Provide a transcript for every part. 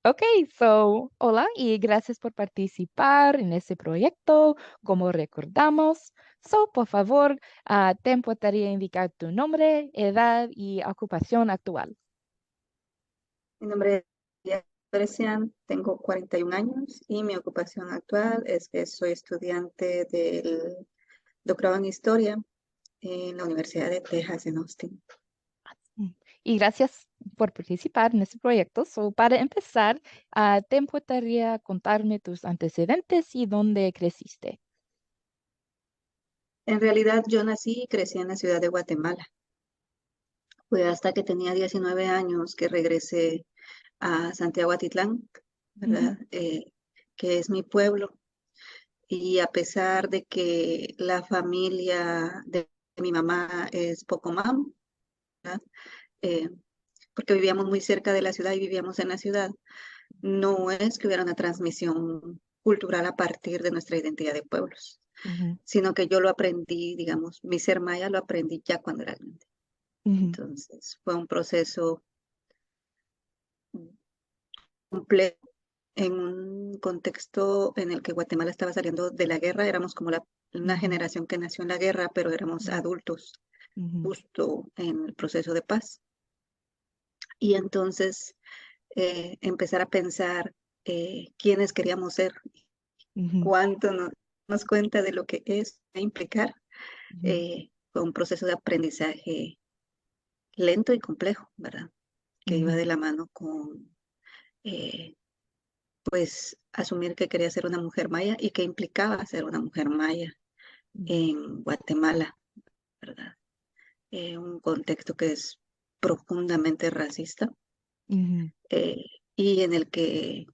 Ok, hola y gracias por participar en este proyecto. Como recordamos, por favor, ¿te importaría indicar tu nombre, edad y ocupación actual? Mi nombre es Precian, tengo 41 años y mi ocupación actual es que soy estudiante del doctorado en Historia en la Universidad de Texas en Austin. Mm, Y gracias por participar en este proyecto. Para empezar, ¿te importaría contarme tus antecedentes y dónde creciste? En realidad yo nací y crecí en la ciudad de Guatemala. Fue hasta que tenía 19 años que regresé a Santiago Atitlán, Ujú, ¿verdad? Que es mi pueblo. Y a pesar de que la familia de mi mamá es Pocomam, ¿verdad? Eh, porque vivíamos muy cerca de la ciudad y vivíamos en la ciudad, no es que hubiera una transmisión cultural a partir de nuestra identidad de pueblos, ujú, sino que yo lo aprendí, digamos, mi ser maya lo aprendí ya cuando era grande. ujú, Entonces fue un proceso complejo en un contexto en el que Guatemala estaba saliendo de la guerra, éramos como una ujú, generación que nació en la guerra, pero éramos adultos ujú, justo en el proceso de paz. Y entonces empezar a pensar quiénes queríamos ser, ujú, cuánto nos cuenta de lo que es implicar. ujú, Fue un proceso de aprendizaje lento y complejo, ¿verdad? Que iba ujú, de la mano con, pues, asumir que quería ser una mujer maya y que implicaba ser una mujer maya en Guatemala, ¿verdad? Un contexto que es profundamente racista ujú, eh, y en el que,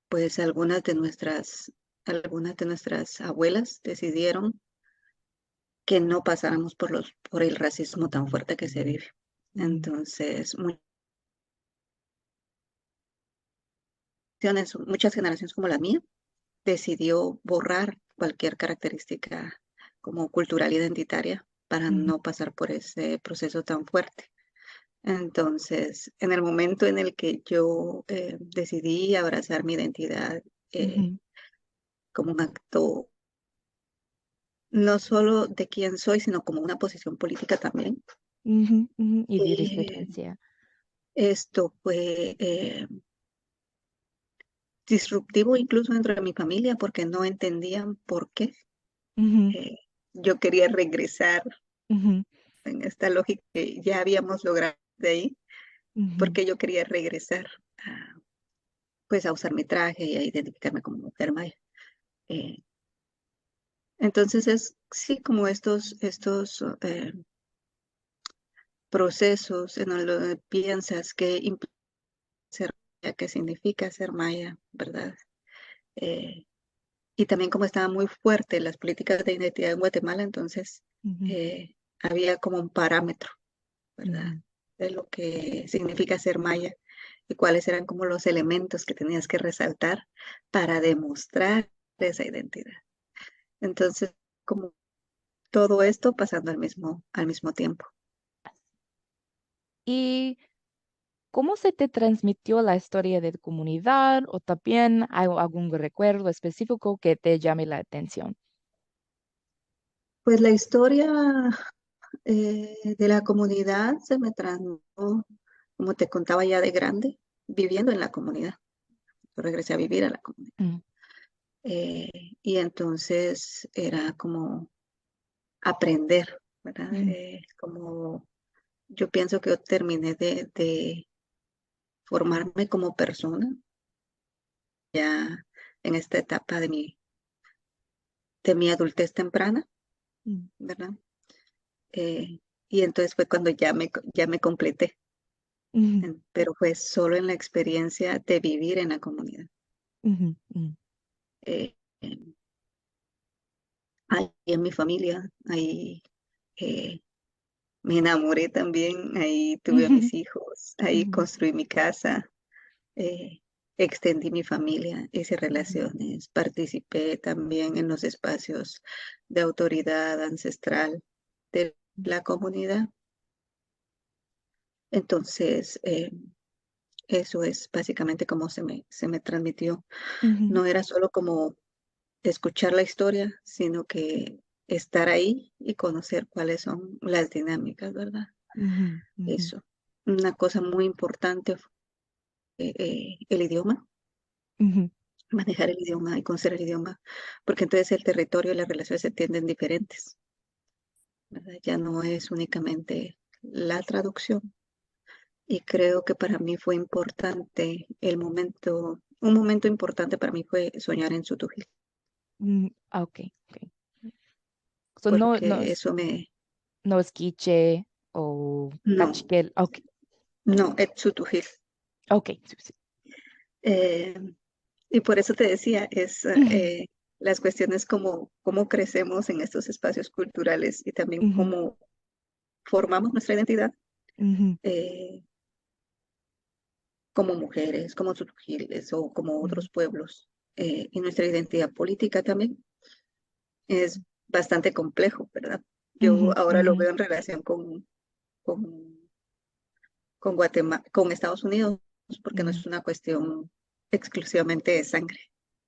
pues, algunas de nuestras abuelas decidieron que no pasáramos por el racismo tan fuerte que se vive. ujú, Entonces, muchas generaciones como la mía decidió borrar cualquier característica como cultural identitaria para ujú, no pasar por ese proceso tan fuerte. Entonces, en el momento en el que yo decidí abrazar mi identidad eh, ujú, como un acto no solo de quién soy, sino como una posición política también, ujú, ujú, y eh, jurisprudencia. esto fue disruptivo incluso dentro de mi familia porque no entendían por qué Ujú, eh, yo quería regresar ujú, en esta lógica que ya habíamos logrado de ahí, ujú, porque yo quería regresar a, pues a usar mi traje y a identificarme como mujer maya. Eh, entonces es sí como estos procesos en donde piensas que implica ser maya, que significa ser maya, ¿verdad? Eh, y también como estaban muy fuertes las políticas de identidad en Guatemala, entonces ujú, había como un parámetro, ¿verdad? ujú, De lo que significa ser maya y cuáles eran como los elementos que tenías que resaltar para demostrar esa identidad. Entonces, como todo esto pasando al mismo tiempo. ¿Y cómo se te transmitió la historia de tu comunidad o también hay algún recuerdo específico que te llame la atención? Pues la historia de la comunidad se me transmitió, como te contaba ya de grande, viviendo en la comunidad. Yo regresé a vivir a la comunidad. Mm, Eh, y entonces era como aprender, ¿verdad? ujú, Como yo pienso que yo terminé de formarme como persona ya en esta etapa de mi adultez temprana, mm, ¿verdad? Y entonces fue cuando ya me completé, ujú, pero fue solo en la experiencia de vivir en la comunidad. ujú, ujú, Eh, eh, Ahí en mi familia, ahí eh, me enamoré también, ahí tuve a ujú, mis hijos, ahí ujú, construí mi casa, eh, extendí mi familia, hice ujú, relaciones, participé también en los espacios de autoridad ancestral de la comunidad. Entonces, Eso es básicamente como se me transmitió. Ujú, No era solo como escuchar la historia, sino que estar ahí y conocer cuáles son las dinámicas, ¿verdad? ujú, ujú, Eso. Una cosa muy importante fue el idioma, ujú, manejar el idioma y conocer el idioma, porque entonces el territorio y las relaciones se entienden diferentes, ¿verdad? Ya no es únicamente la traducción. Y creo que para mí fue importante un momento importante para mí fue soñar en Sutujil, ok, ok. So porque eso no es quiche o no, cachiquel. Ok, no, es Sutujil. ok. Sí, sí. Eh, y por eso te decía, Ujú, las cuestiones como cómo crecemos en estos espacios culturales y también ujú, cómo formamos nuestra identidad ujú, eh, como mujeres, como sutujiles o como ujú, otros pueblos. Y nuestra identidad política también es bastante complejo, ¿verdad? ujú, Yo ahora lo ujú, veo en relación con, con Guatemala, con Estados Unidos, porque no ujú, es una cuestión exclusivamente de sangre,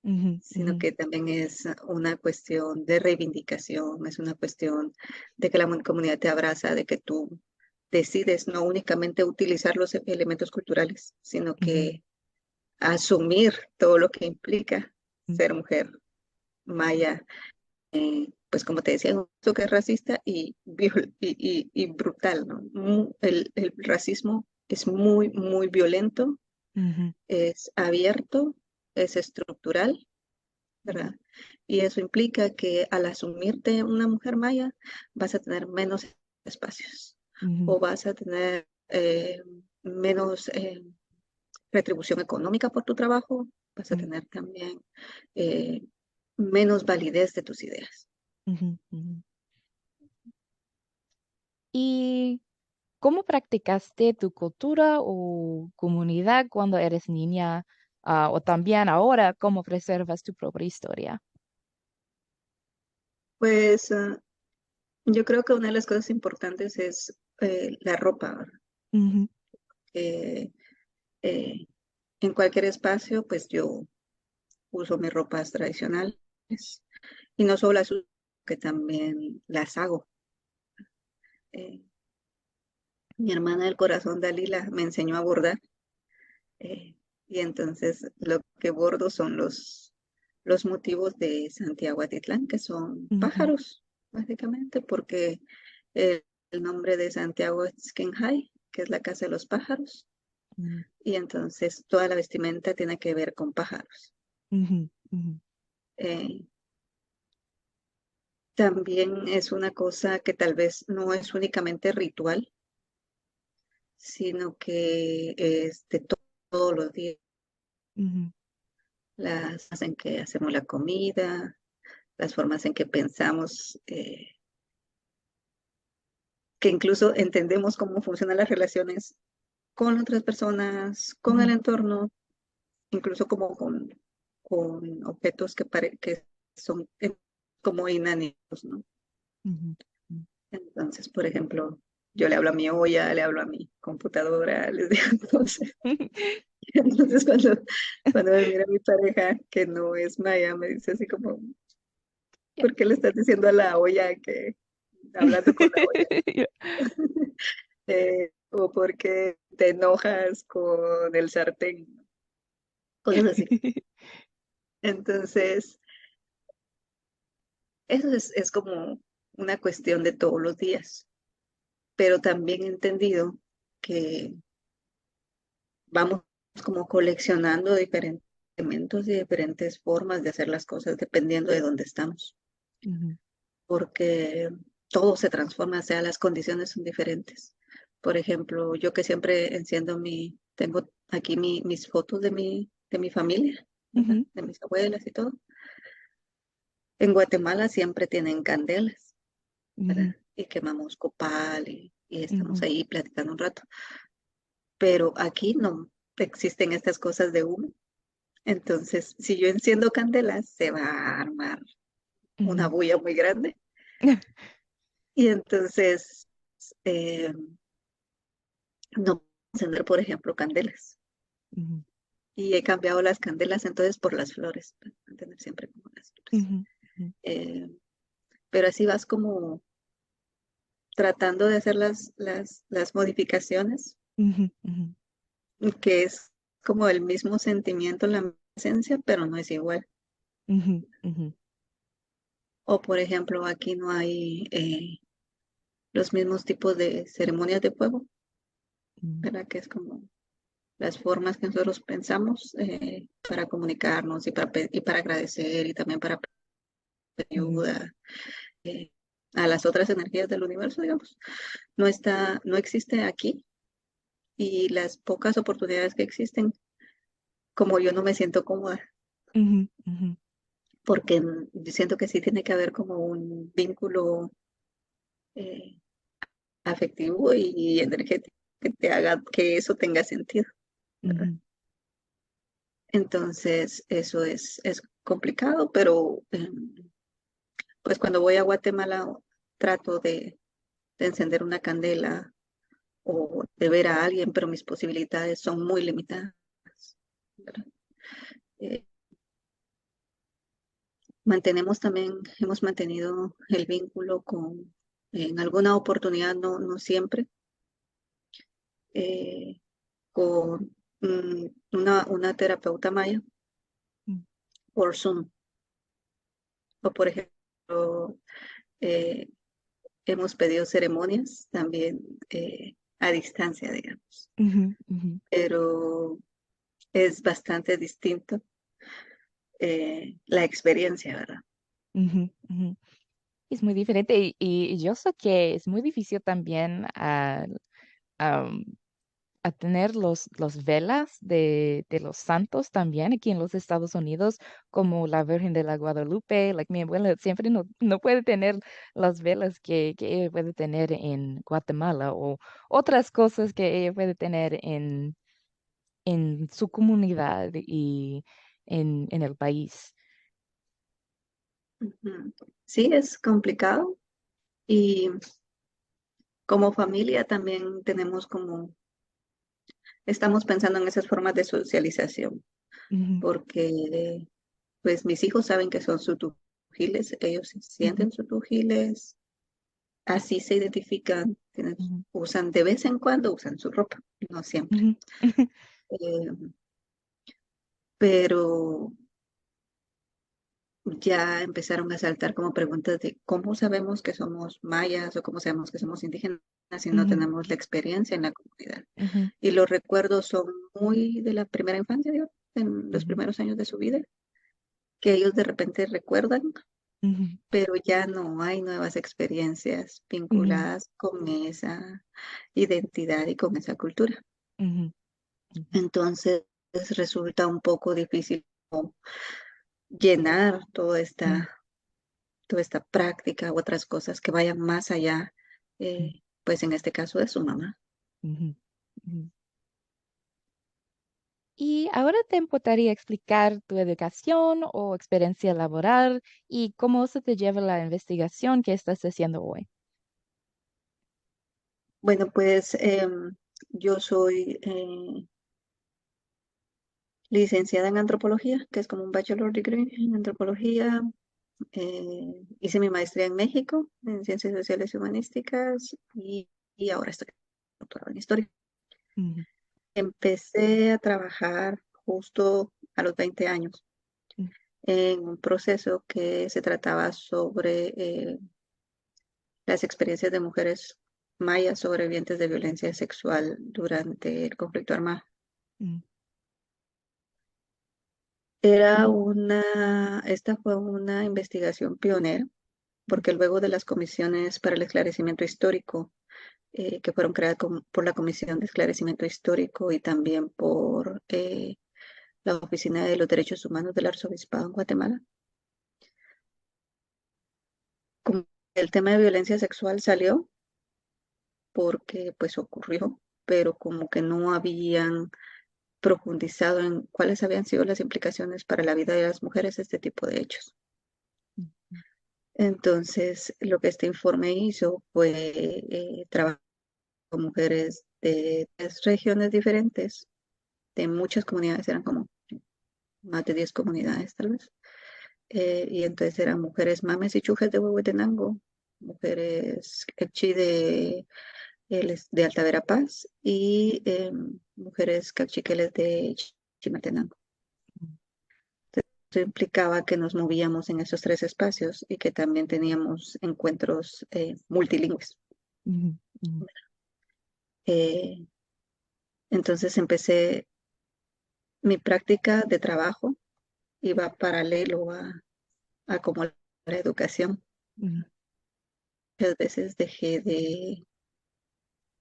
ujú, sino ujú, que también es una cuestión de reivindicación, es una cuestión de que la comunidad te abraza, de que tú decides no únicamente utilizar los elementos culturales, sino ujú, que asumir todo lo que implica ser mujer maya, pues como te decía, un toque es racista y brutal, ¿no? El racismo es muy, muy violento, ujú, es abierto, es estructural, ¿verdad? Y eso implica que al asumirte una mujer maya, vas a tener menos espacios ujú, o vas a tener menos retribución económica por tu trabajo, vas a ujú, tener también eh, menos validez de tus ideas. ujú, ujú. ¿Y cómo practicaste tu cultura o comunidad cuando eres niña? O también ahora, ¿cómo preservas tu propia historia? Pues yo creo que una de las cosas importantes es la ropa, ¿verdad? Ujú, Eh, eh, en cualquier espacio, pues yo uso mis ropas tradicionales y no solo las uso, que también las hago. Eh, Mi hermana del corazón, Dalila, me enseñó a bordar eh, y entonces lo que bordo son los motivos de Santiago Atitlán, que son ujú, pájaros, básicamente, porque el nombre de Santiago es Kenjai, que es la casa de los pájaros. ujú, Y entonces toda la vestimenta tiene que ver con pájaros. ujú, ujú, Eh, También es una cosa que tal vez no es únicamente ritual, sino que es de todos los días, ujú, las formas en que hacemos la comida, las formas en que pensamos, que incluso entendemos cómo funcionan las relaciones con otras personas, con el ujú, entorno, incluso como con objetos que son como inanimados, ¿no? ujú, Entonces, por ejemplo, yo le hablo a mi olla, le hablo a mi computadora, les digo, ujú. entonces cuando me mira mi pareja, que no es maya, me dice así como, Ya. ¿por qué le estás diciendo a la olla que hablando con la olla? O por qué te enojas con el sartén, cosas así. Entonces, eso es como una cuestión de todos los días, pero también he entendido que vamos como coleccionando diferentes elementos y diferentes formas de hacer las cosas dependiendo de dónde estamos, Ujú, porque todo se transforma, o sea, las condiciones son diferentes. Por ejemplo, yo que siempre tengo aquí mis fotos de mi familia, ¿verdad? ujú, De mis abuelas y todo. En Guatemala siempre tienen candelas, ujú, ¿verdad? Y quemamos copal y estamos ujú, ahí platicando un rato. Pero aquí no existen estas cosas de humo. Entonces, si yo enciendo candelas, se va a armar una ujú, bulla muy grande. Y entonces, no puedo encender, por ejemplo, candelas. ujú, y he cambiado las candelas entonces por las flores, para mantener siempre como las flores. ujú, ujú, Eh, pero así vas como tratando de hacer las modificaciones, ujú, ujú, que es como el mismo sentimiento, la misma esencia, pero no es igual. ujú, ujú, O por ejemplo, aquí no hay los mismos tipos de ceremonias de fuego, ujú, ¿verdad? Que es como las formas que nosotros pensamos para comunicarnos y para agradecer y también para pedir ujú, ayuda eh, a las otras energías del universo, digamos. No está, no existe aquí y las pocas oportunidades que existen, como yo no me siento cómoda, ujú, ujú, porque yo siento que sí tiene que haber como un vínculo eh, afectivo y energético que te haga que eso tenga sentido, ¿verdad? ujú, Entonces, eso es complicado, pero pues cuando voy a Guatemala trato de encender una candela o de ver a alguien, pero mis posibilidades son muy limitadas, ¿verdad? Eh, mantenemos también, hemos mantenido el vínculo con, en alguna oportunidad, no siempre, eh, con una terapeuta maya ujú, por Zoom. O por ejemplo, eh, hemos pedido ceremonias también a distancia, digamos, ujú, ujú, pero es bastante distinto la experiencia, ¿verdad? ujú, ujú. Es muy diferente y yo sé que es muy difícil también a tener los velas de los santos también aquí en los Estados Unidos, como la Virgen de la Guadalupe. Like, mi abuela siempre no puede tener las velas que ella puede tener en Guatemala o otras cosas que ella puede tener en su comunidad y en el país. Ujú. Sí, es complicado y como familia también tenemos como, estamos pensando en esas formas de socialización, Ujú, porque pues mis hijos saben que son sutujiles, ellos se ujú, sienten sutujiles, así se identifican, ujú, usan de vez en cuando, usan su ropa, no siempre. ujú, Eh, pero ya empezaron a saltar como preguntas de cómo sabemos que somos mayas o cómo sabemos que somos indígenas si no ujú, tenemos la experiencia en la comunidad. ujú, Y los recuerdos son muy de la primera infancia, digamos, en los ujú, primeros años de su vida, que ellos de repente recuerdan, ujú, pero ya no hay nuevas experiencias ujú, vinculadas con esa identidad y con esa cultura. ujú, ujú, Entonces resulta un poco difícil como llenar ujú, toda esta práctica u otras cosas que vayan más allá, pues en este caso de su mamá. ujú, ujú. Y ahora te importaría explicar tu educación o experiencia laboral y cómo se te lleva la investigación que estás haciendo hoy. Bueno, pues yo soy licenciada en antropología, que es como un bachelor degree en antropología. Hice mi maestría en México en ciencias sociales y humanísticas y ahora estoy doctorada en historia. Ujú, Empecé a trabajar justo a los 20 años ujú, en un proceso que se trataba sobre las experiencias de mujeres mayas sobrevivientes de violencia sexual durante el conflicto armado. ujú, Esta fue una investigación pionera, porque luego de las comisiones para el esclarecimiento histórico, que fueron creadas por la Comisión de Esclarecimiento Histórico y también por la Oficina de los Derechos Humanos del Arzobispado en Guatemala, como el tema de violencia sexual salió porque pues ocurrió, pero como que no habían profundizado en cuáles habían sido las implicaciones para la vida de las mujeres de este tipo de hechos. ujú, Entonces, lo que este informe hizo fue trabajar con mujeres de 3 regiones diferentes de muchas comunidades, eran como más de 10 comunidades tal vez. Y entonces eran mujeres mames y chujes de Huehuetenango, mujeres Kekchi de Alta Verapaz y mujeres cachiqueles de Chimaltenango. Esto implicaba que nos movíamos en esos tres espacios y que también teníamos encuentros multilingües. Ujú, ujú, Eh, entonces empecé mi práctica de trabajo, iba paralelo a como la educación. ujú, Muchas veces dejé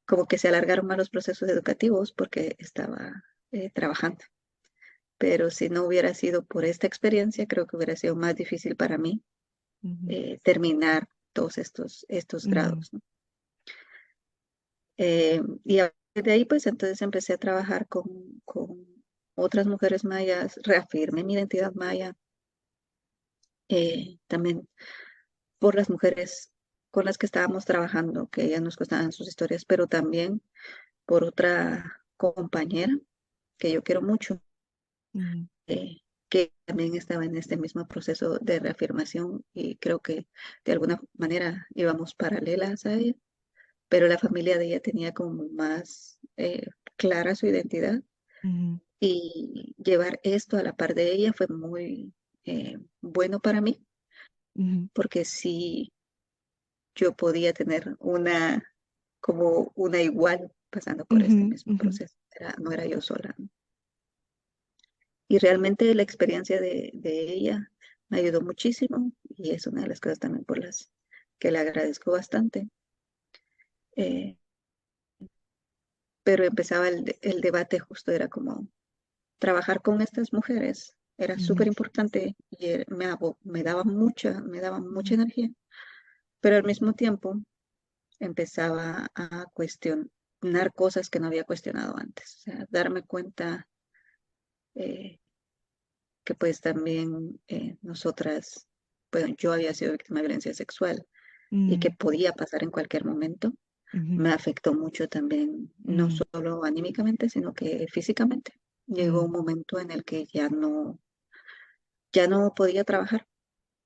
como que se alargaron más los procesos educativos porque estaba trabajando. Pero si no hubiera sido por esta experiencia, creo que hubiera sido más difícil para mí ujú, terminar todos estos ujú, grados, ¿no? Y a partir de ahí, pues entonces empecé a trabajar con otras mujeres mayas, reafirmé mi identidad maya, también por las mujeres con las que estábamos trabajando, que ellas nos contaban sus historias, pero también por otra compañera que yo quiero mucho, ujú, que también estaba en este mismo proceso de reafirmación y creo que de alguna manera íbamos paralelas a ella, pero la familia de ella tenía como más clara su identidad ujú, y llevar esto a la par de ella fue muy bueno para mí, ujú, porque sí yo podía tener como una igual pasando por este ujú, mismo ujú, proceso. No era yo sola, ¿no? Y realmente la experiencia de ella me ayudó muchísimo y es una de las cosas también por las que le agradezco bastante. Eh, pero empezaba el debate justo, era como trabajar con estas mujeres era súper ujú, importante y me daba mucha ujú, energía, pero al mismo tiempo empezaba a cuestionar cosas que no había cuestionado antes, o sea, darme cuenta eh, que pues también nosotras, bueno, yo había sido víctima de violencia sexual y que ujú, podía pasar en cualquier momento, ujú, me afectó mucho también, no ujú, solo anímicamente, sino que físicamente. Llegó ujú, un momento en el que ya no podía trabajar,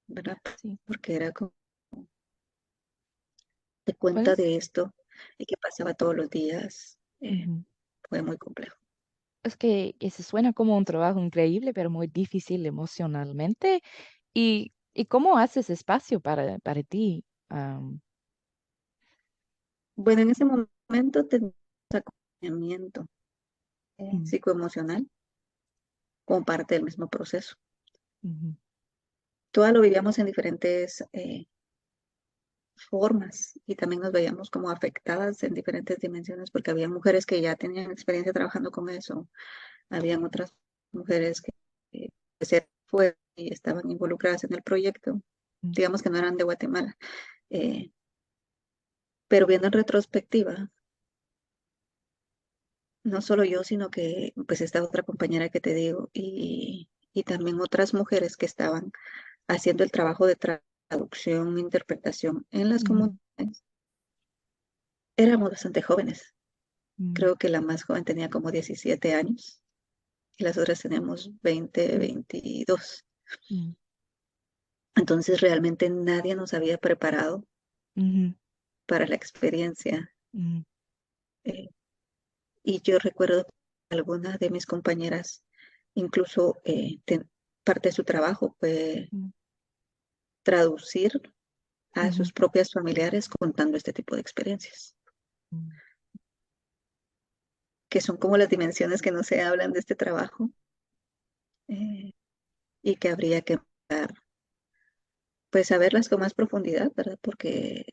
¿verdad? sí, Porque era como de cuenta pues, de esto y que pasaba todos los días, ujú. fue muy complejo. Es que se suena como un trabajo increíble, pero muy difícil emocionalmente. ¿Y cómo haces espacio para ti? Bueno, en ese momento tenía acompañamiento Mm, psicoemocional como parte del mismo proceso. ujú, Todo lo vivíamos en diferentes formas y también nos veíamos como afectadas en diferentes dimensiones porque había mujeres que ya tenían experiencia trabajando con eso, habían otras mujeres que fue y estaban involucradas en el proyecto, mm, digamos que no eran de Guatemala, eh, pero viendo en retrospectiva, no solo yo, sino que pues esta otra compañera que te digo y también otras mujeres que estaban haciendo el trabajo de traducción e interpretación en las ujú, comunidades, éramos bastante jóvenes. mm, Creo que la más joven tenía como 17 años y las otras teníamos 20, 22. mm, Entonces realmente nadie nos había preparado ujú, para la experiencia. mm, eh, y yo recuerdo que algunas de mis compañeras, incluso parte de su trabajo fue mm, traducir a ujú, sus propias familiares contando este tipo de experiencias, mm. que son como las dimensiones que no se hablan de este trabajo eh, y que habría que pues saberlas con más profundidad, ¿verdad? Porque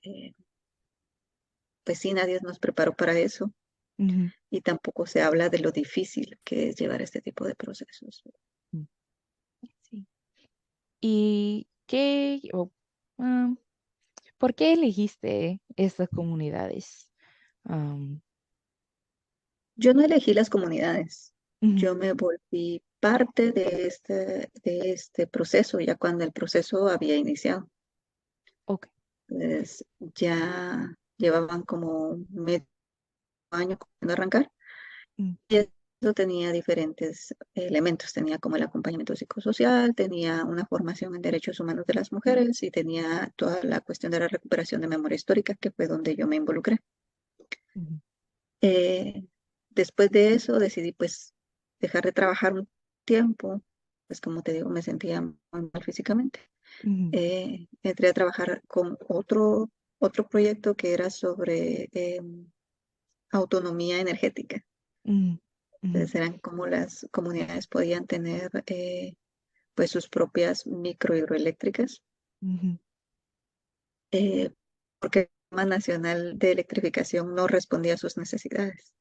pues sí, nadie nos preparó para eso Ujú, y tampoco se habla de lo difícil que es llevar este tipo de procesos. mm, sí. ¿Y por qué elegiste estas comunidades? Am, Yo no elegí las comunidades, ujú, yo me volví parte de este proceso ya cuando el proceso había iniciado. ok. Pues ya llevaban como medio año comenzando a arrancar. Mm, eso tenía diferentes elementos. Tenía como el acompañamiento psicosocial, tenía una formación en derechos humanos de las mujeres y tenía toda la cuestión de la recuperación de memoria histórica, que fue donde yo me involucré. ujú, Eh, Después de eso decidí pues dejar de trabajar un tiempo, pues como te digo, me sentía muy mal físicamente. ujú, Entré a trabajar con otro proyecto que era sobre autonomía energética. ujú, ujú, Entonces eran como las comunidades podían tener pues sus propias microhidroeléctricas, ujú, eh, porque el Sistema Nacional de Electrificación no respondía a sus necesidades.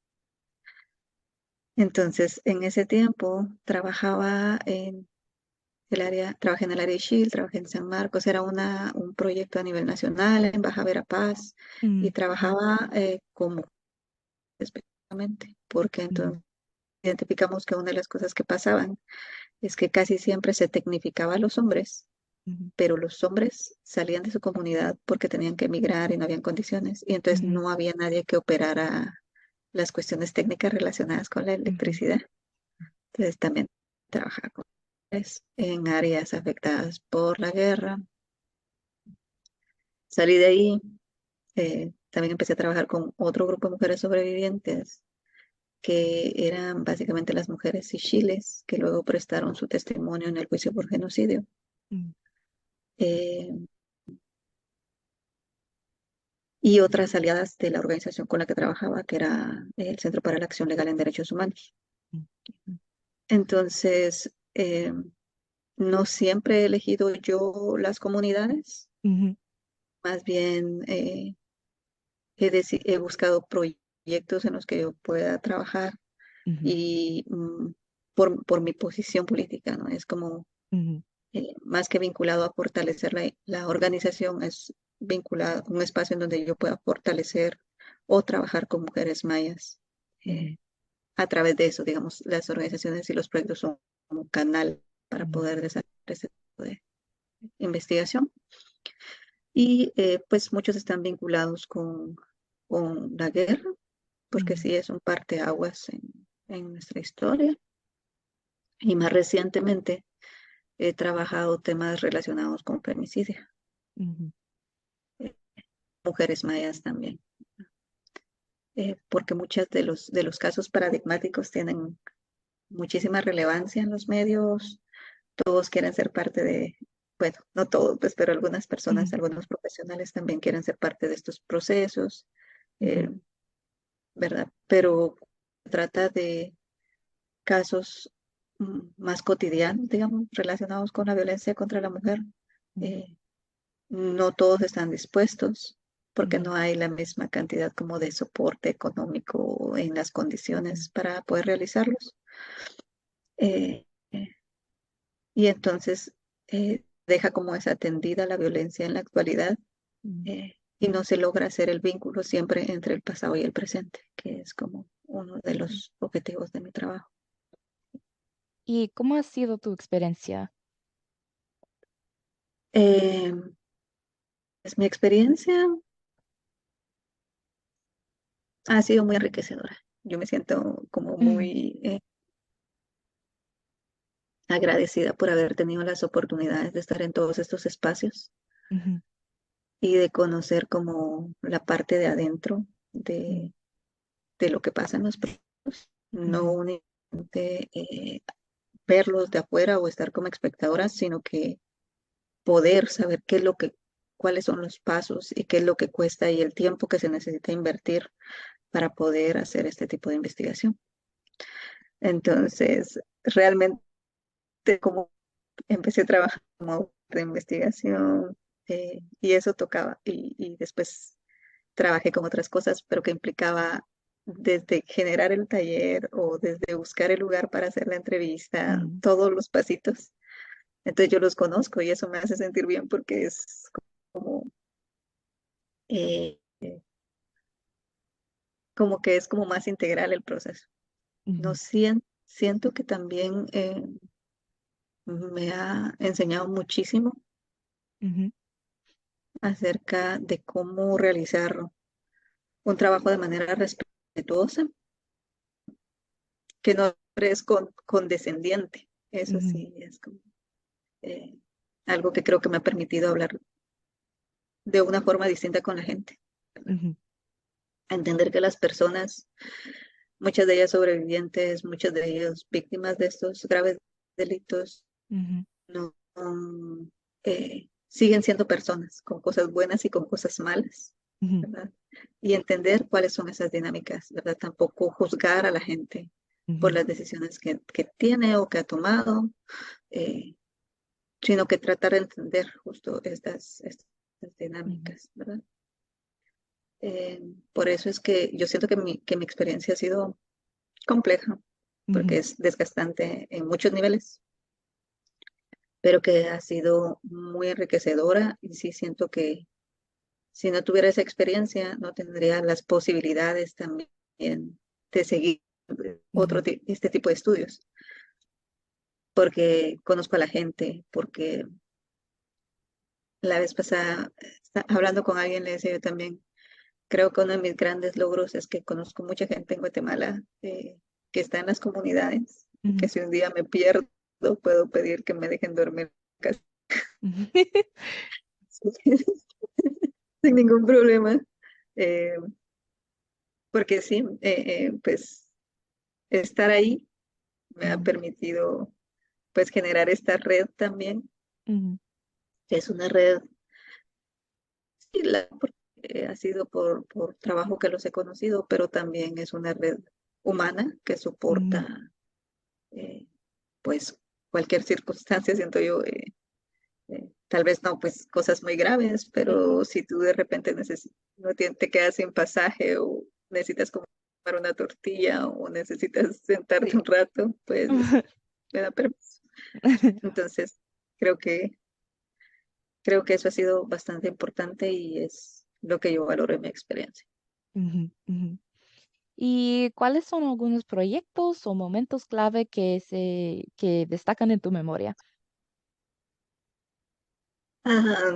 Entonces, en ese tiempo trabajé en el área de Chile, trabajé en San Marcos, era un proyecto a nivel nacional en Baja Verapaz y ujú, trabajaba como específicamente, porque ujú, entonces identificamos que una de las cosas que pasaban es que casi siempre se tecnificaba a los hombres, ujú, pero los hombres salían de su comunidad porque tenían que emigrar y no habían condiciones, y entonces ujú, no había nadie que operara las cuestiones técnicas relacionadas con la ujú, electricidad. Entonces también trabajaba con mujeres en áreas afectadas por la guerra. Salí de ahí, también empecé a trabajar con otro grupo de mujeres sobrevivientes, que eran básicamente las mujeres sichiles, que luego prestaron su testimonio en el juicio por genocidio. ujú, Eh, y otras aliadas de la organización con la que trabajaba, que era el Centro para la Acción Legal en Derechos Humanos. ujú, Entonces, no siempre he elegido yo las comunidades, ujú, más bien he buscado proyectos en los que yo pueda trabajar ujú, y por mi posición política, ¿no? Es como ujú, más que vinculado a fortalecer la organización, es vinculado a un espacio en donde yo pueda fortalecer o trabajar con mujeres mayas. ujú, Eh, a través de eso, digamos, las organizaciones y los proyectos son como un canal para ujú, poder desarrollar ese tipo de investigación. Y pues muchos están vinculados con la guerra, porque ujú. sí es un parteaguas en nuestra historia. Y más recientemente he trabajado temas relacionados con femicidio, Ujú, eh, mujeres mayas también, porque muchos de los casos paradigmáticos tienen muchísima relevancia en los medios. Todos quieren ser parte de, bueno, no todos, pues, pero algunas personas, ujú, algunos profesionales también quieren ser parte de estos procesos, ujú, eh, ¿verdad? Pero se trata de casos más cotidianos, digamos, relacionados con la violencia contra la mujer. ujú, eh, no todos están dispuestos porque ujú, no hay la misma cantidad como de soporte económico en las condiciones para poder realizarlos. Eh, eh, y entonces deja como desatendida la violencia en la actualidad, ujú. y no se logra hacer el vínculo siempre entre el pasado y el presente, que es como uno de los objetivos de mi trabajo. ¿Y cómo ha sido tu experiencia? Eh, pues mi experiencia ha sido muy enriquecedora. Yo me siento como Ujú, muy agradecida por haber tenido las oportunidades de estar en todos estos espacios ujú, y de conocer como la parte de adentro ujú, de lo que pasa en los procesos, no ujú, únicamente verlos de afuera o estar como espectadoras, sino que poder saber cuáles son los pasos y qué es lo que cuesta y el tiempo que se necesita invertir para poder hacer este tipo de investigación. Entonces, realmente como empecé a trabajar como de investigación, y eso tocaba, y después trabajé con otras cosas, pero que implicaba desde generar el taller o desde buscar el lugar para hacer la entrevista, ujú, todos los pasitos. Entonces yo los conozco y eso me hace sentir bien porque es como, eh, como que es como más integral el proceso. No ujú, siento que también me ha enseñado muchísimo ujú, acerca de cómo realizar un trabajo de manera respetuosa, que no es condescendiente. Eso ujú, sí, es como eh, algo que creo que me ha permitido hablar de una forma distinta con la gente, ¿verdad? ujú, A entender que las personas, muchas de ellas sobrevivientes, muchas de ellas víctimas de estos graves delitos, ujú, no siguen siendo personas con cosas buenas y con cosas malas, ujú, ¿verdad? Y entender cuáles son esas dinámicas, ¿verdad? Tampoco juzgar a la gente por ujú, las decisiones que tiene o que ha tomado, eh, sino que tratar de entender justo estas ujú, dinámicas, ¿verdad? Eh, por eso es que yo siento que mi experiencia ha sido compleja, porque ujú, es desgastante en muchos niveles, pero que ha sido muy enriquecedora y sí siento que si no tuviera esa experiencia no tendría las posibilidades también de seguir ujú, este tipo de estudios, porque conozco a la gente, porque la vez pasada hablando con alguien le decía yo también, creo que uno de mis grandes logros es que conozco mucha gente en Guatemala que está en las comunidades y que ujú, si un día me pierdo, puedo pedir que me dejen dormir en casa ujú, sin ningún problema. Eh, porque sí, pues estar ahí me ha ujú, permitido pues generar esta red también. ujú, Es una red, sí, ha sido por trabajo que los he conocido, pero también es una red humana que ujú, soporta eh, pues cualquier circunstancia, siento yo, tal vez no, pues cosas muy graves, ujú. pero si tú de repente no te quedas sin pasaje o necesitas comer una tortilla o necesitas sentarte Sí. un rato, pues me da permiso. Entonces, creo que, creo que eso ha sido bastante importante y es lo que yo valoro en mi experiencia. Ujú, ujú. ¿Y cuáles son algunos proyectos o momentos clave que destacan en tu memoria? Ah,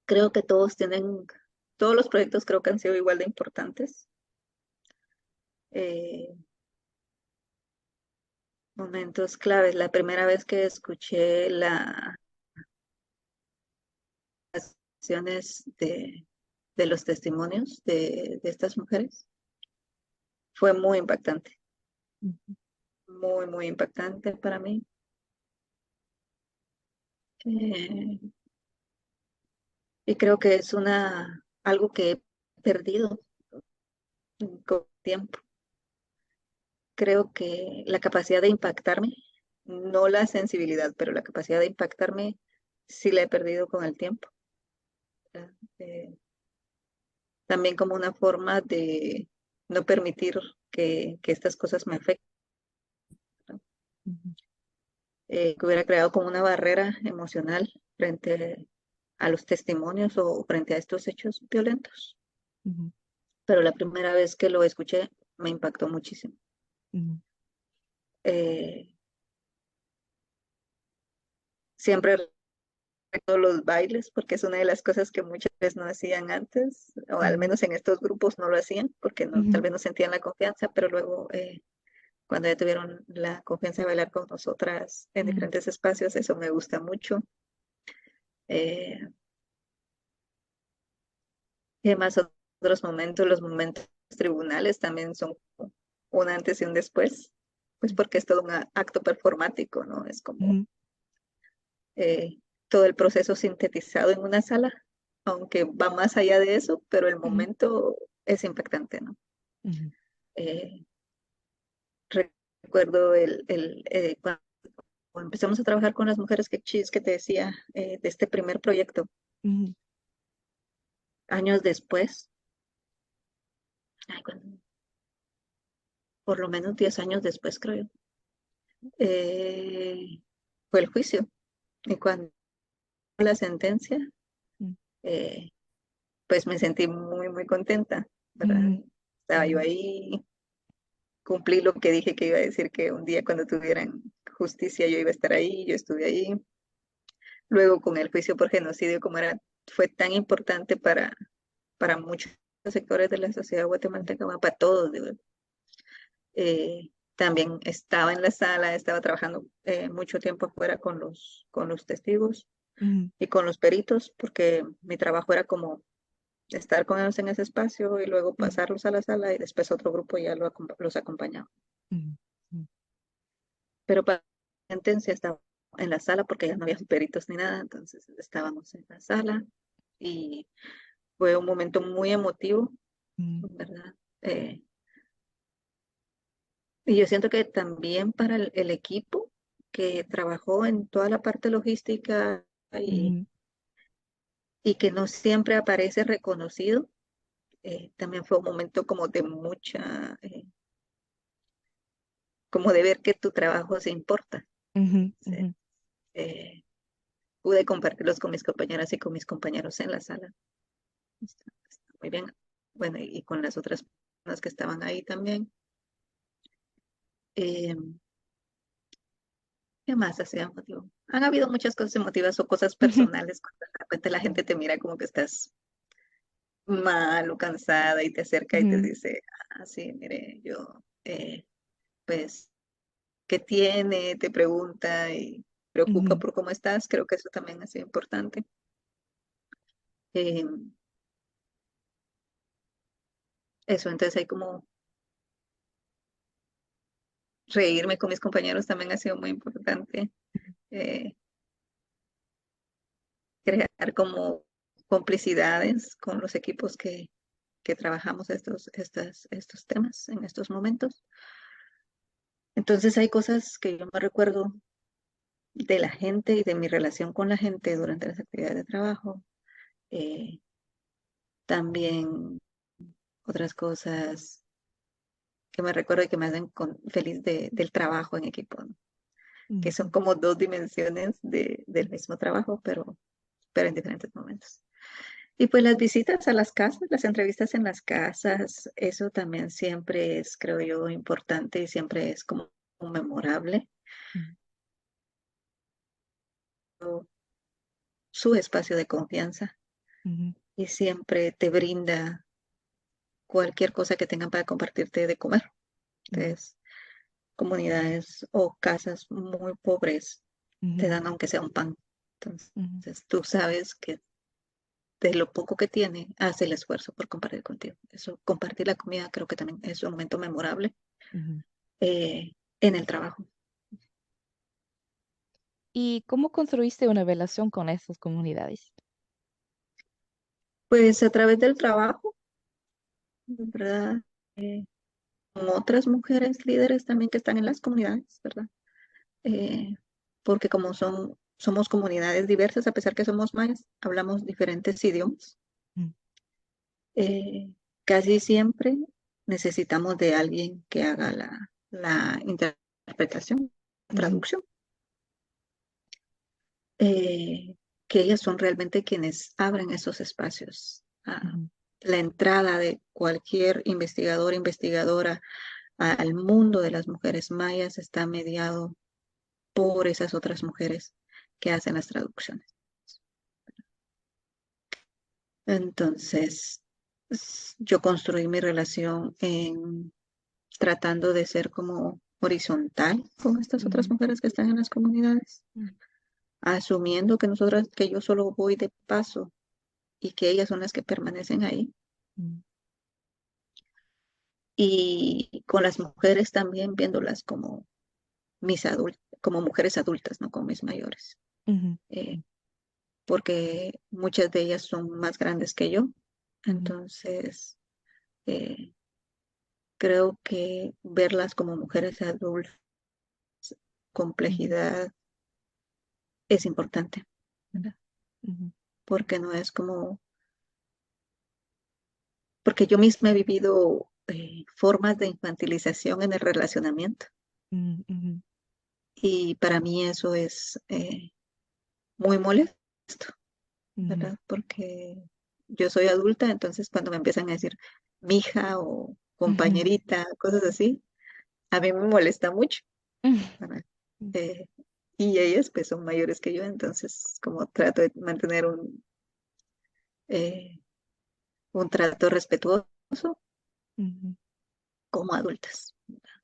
creo que todos los proyectos creo que han sido igual de importantes. Eh, Momentos claves. La primera vez que escuché las acciones de los testimonios de estas mujeres fue muy impactante, Ujú, muy, muy impactante para mí. Eh, y creo que es algo que he perdido con el tiempo. Creo que la capacidad de impactarme, no la sensibilidad, pero la capacidad de impactarme sí la he perdido con el tiempo. ¿Verdad? También como una forma de no permitir que estas cosas me afecten, ¿no? ujú, Que hubiera creado como una barrera emocional frente a los testimonios o frente a estos hechos violentos. ujú, Pero la primera vez que lo escuché me impactó muchísimo. ujú, Eh, Siempre recuerdo los bailes porque es una de las cosas que muchas veces no hacían antes, o al ujú, menos en estos grupos no lo hacían porque no, tal ujú, vez no sentían la confianza, pero luego cuando ya tuvieron la confianza de bailar con nosotras en ujú, diferentes espacios, eso me gusta mucho. Eh, y además otros momentos, los momentos tribunales también son un antes y un después, pues porque es todo un acto performático, ¿no? Es como ujú, eh, todo el proceso sintetizado en una sala, aunque va más allá de eso, pero el ujú, momento es impactante, ¿no? ujú, Eh, Recuerdo cuando empezamos a trabajar con las mujeres que te decía, de este primer proyecto, ujú, años después, ay, por lo menos 10 años después, creo yo, fue el juicio. Y cuando la sentencia, eh, pues me sentí muy, muy contenta, ¿verdad? ujú, Estaba yo ujú, ahí, cumplí lo que dije que iba a decir, que un día cuando tuvieran justicia yo iba a estar ahí, yo estuve ahí. Luego con el juicio por genocidio, como fue tan importante para muchos sectores de la sociedad guatemalteca, bueno, para todos, digo. También estaba en la sala, estaba trabajando mucho tiempo afuera con los testigos ujú, y con los peritos, porque mi trabajo era como estar con ellos en ese espacio y luego ujú, pasarlos a la sala y después otro grupo ya los acompañaba. ujú, ujú, Pero para la sentencia estaba en la sala porque ya no había peritos ni nada, entonces estábamos en la sala y fue un momento muy emotivo, ujú, ¿verdad? Y yo siento que también para el equipo que trabajó en toda la parte logística y, ujú, y que no siempre aparece reconocido, también fue un momento como de mucha, como de ver que tu trabajo se importa. ujú, Entonces, ujú, eh, pude compartirlos con mis compañeras y con mis compañeros en la sala. Está muy bien. Bueno, y con las otras personas que estaban ahí también. Eh, ¿Qué más hacía emotivo? Han habido muchas cosas emotivas o cosas ujú, personales cuando de repente la gente te mira como que estás mal o cansada y te acerca y te ujú, dice, ah, sí, mire, yo, pues, ¿qué tiene? Te pregunta y preocupa ujú, por cómo estás. Creo que eso también ha sido importante. Eh, Eso, entonces hay como reírme con mis compañeros también ha sido muy importante. Eh, Crear como complicidades con los equipos que trabajamos estos temas en estos momentos. Entonces hay cosas que yo me recuerdo de la gente y de mi relación con la gente durante las actividades de trabajo. Eh, También otras cosas que me recuerdo y que me hacen feliz del trabajo en equipo, ¿no? Que son ujú, como dos dimensiones del mismo trabajo, pero en diferentes momentos. Y pues las visitas a las casas, las entrevistas en las casas, eso también siempre es, creo yo, importante y siempre es como memorable. Su espacio de confianza ujú, y siempre te brinda cualquier cosa que tengan para compartirte de comer. ujú, Entonces, comunidades o casas muy pobres te ujú, dan aunque sea un pan. ujú, Entonces, tú sabes que de lo poco que tiene, hace el esfuerzo por compartir contigo. Eso, compartir la comida creo que también es un momento memorable ujú. en el trabajo. ¿Y cómo construiste una relación con esas comunidades? Pues a través del trabajo, ¿verdad? Eh, con otras mujeres líderes también que están en las comunidades, ¿verdad? eh, Porque como somos comunidades diversas, a pesar que somos mayas, hablamos diferentes idiomas. Mm, eh, Casi siempre necesitamos de alguien que haga la interpretación, la ujú, traducción, que ellas son realmente quienes abren esos espacios. ujú, La entrada de cualquier investigador, investigadora al mundo de las mujeres mayas está mediado por esas otras mujeres que hacen las traducciones. Entonces, yo construí mi relación en tratando de ser como horizontal con estas otras ujú, mujeres que están en las comunidades, ujú, asumiendo que que yo solo voy de paso y que ellas son las que permanecen ahí. ujú, Y con las mujeres también viéndolas como como mujeres adultas, no como mis mayores. ujú, Eh, Porque muchas de ellas son más grandes que yo. ujú, Entonces, eh, creo que verlas como mujeres adultas, ujú, complejidad, es importante, ¿verdad? ujú, Porque no es como, porque yo misma he vivido formas de infantilización en el relacionamiento ujú, ujú, y para mí eso es muy molesto, ujú, ¿verdad? Porque yo soy adulta, entonces cuando me empiezan a decir mija o ujú, compañerita, cosas así, a mí me molesta mucho, ujú, ¿verdad? Eh, y ellas pues son mayores que yo, entonces como trato de mantener eh, un trato respetuoso Ujú, como adultas.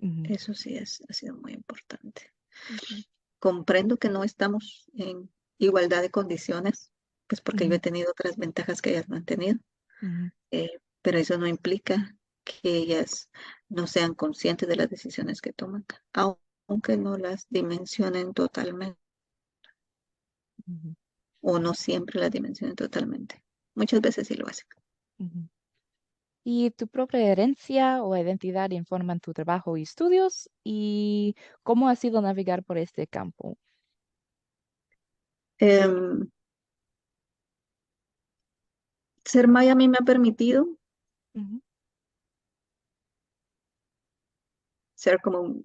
ujú, Eso sí ha sido muy importante. ujú, Comprendo que no estamos en igualdad de condiciones, pues porque yo he ujú, tenido otras ventajas que ellas no han tenido, ujú, pero eso no implica que ellas no sean conscientes de las decisiones que toman, aunque no las dimensionen totalmente ujú, o no siempre las dimensionen totalmente. Muchas veces sí lo hacen. ujú. ¿Y tu propia herencia o identidad informan tu trabajo y estudios? ¿Y cómo ha sido navegar por este campo? Em, Ser maya a mí me ha permitido Ujú, ser como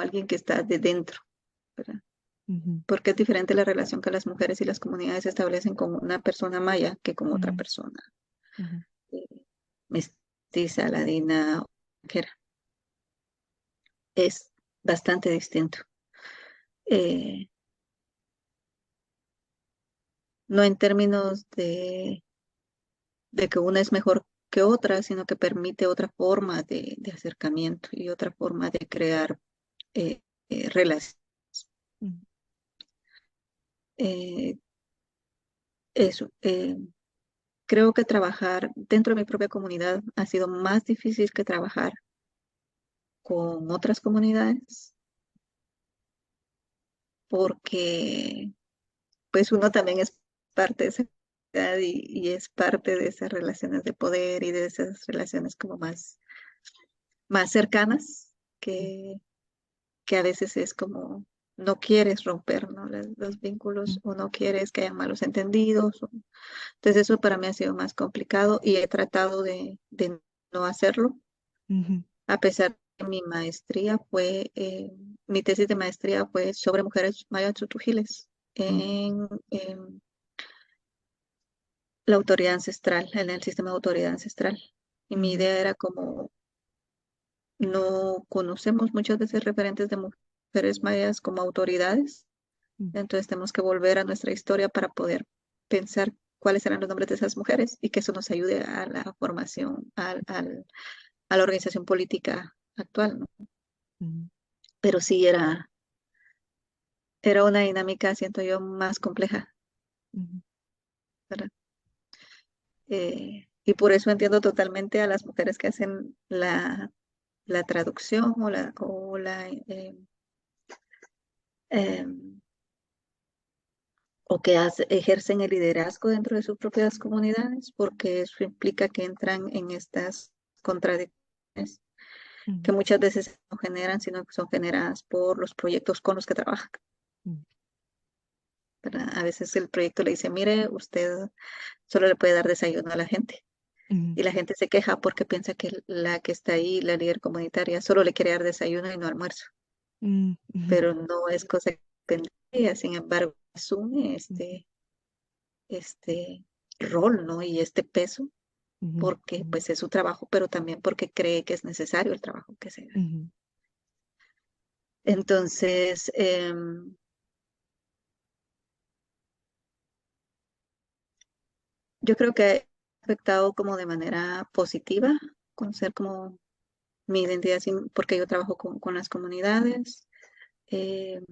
alguien que está de dentro, ¿verdad? ujú, Porque es diferente la relación que las mujeres y las comunidades establecen con una persona maya que con otra ujú, persona ujú, eh, mestiza, ladina, quera. Es bastante distinto. Eh, no en términos de que una es mejor que otra, sino que permite otra forma de acercamiento y otra forma de crear relaciones. ujú, Eh, eso. Creo que trabajar dentro de mi propia comunidad ha sido más difícil que trabajar con otras comunidades, porque pues uno también es parte de esa comunidad y es parte de esas relaciones de poder y de esas relaciones como más cercanas que a veces es como no quieres romper, ¿no? Los vínculos ujú, o no quieres que haya malos entendidos. Entonces eso para mí ha sido más complicado y he tratado de no hacerlo, ujú, a pesar de mi maestría mi tesis de maestría fue sobre mujeres mayas tutugiles ujú, en la autoridad ancestral, en el sistema de autoridad ancestral. Y mi ujú, idea era como no conocemos muchas veces referentes de mujeres mayas como autoridades, ujú, entonces tenemos que volver a nuestra historia para poder pensar cuáles eran los nombres de esas mujeres y que eso nos ayude a la formación, a la organización política actual, ¿no? ujú, Pero sí era una dinámica, siento yo, más compleja, ujú, ¿verdad? Y por eso entiendo totalmente a las mujeres que hacen la traducción em, o que ejercen el liderazgo dentro de sus propias comunidades, porque eso implica que entran en estas contradicciones que ujú, muchas veces no generan, sino que son generadas por los proyectos con los que trabajan, ujú, ¿verdad? A veces el proyecto le dice, mire, usted solo le puede dar desayuno a la gente. ujú, Y la gente se queja porque piensa que la que está ahí, la líder comunitaria, solo le quiere dar desayuno y no almuerzo. ujú, ujú, Pero no es cosa que depende de ella, sin embargo, asume este rol, ¿no? Y este peso, ujú, porque pues es su trabajo, pero también porque cree que es necesario el trabajo que se da. ujú, Entonces, yo creo que ha afectado como de manera positiva, con ser como mi identidad, porque yo trabajo con las comunidades. eh,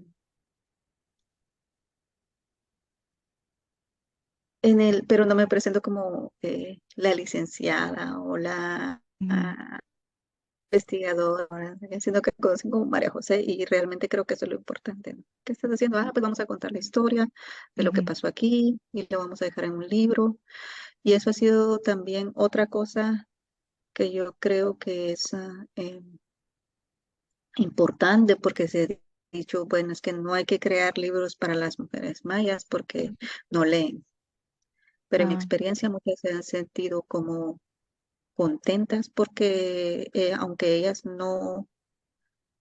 pero no me presento como la licenciada o la ujú, investigadora, sino que me conocen como María José y realmente creo que eso es lo importante, ¿no? ¿Qué estás haciendo? Ah, pues vamos a contar la historia de lo que ujú, pasó aquí y lo vamos a dejar en un libro. Y eso ha sido también otra cosa que yo creo que es importante porque se ha dicho, bueno, es que no hay que crear libros para las mujeres mayas porque ujú. no leen. Pero en mi Ah, experiencia muchas se han sentido como contentas porque aunque ellas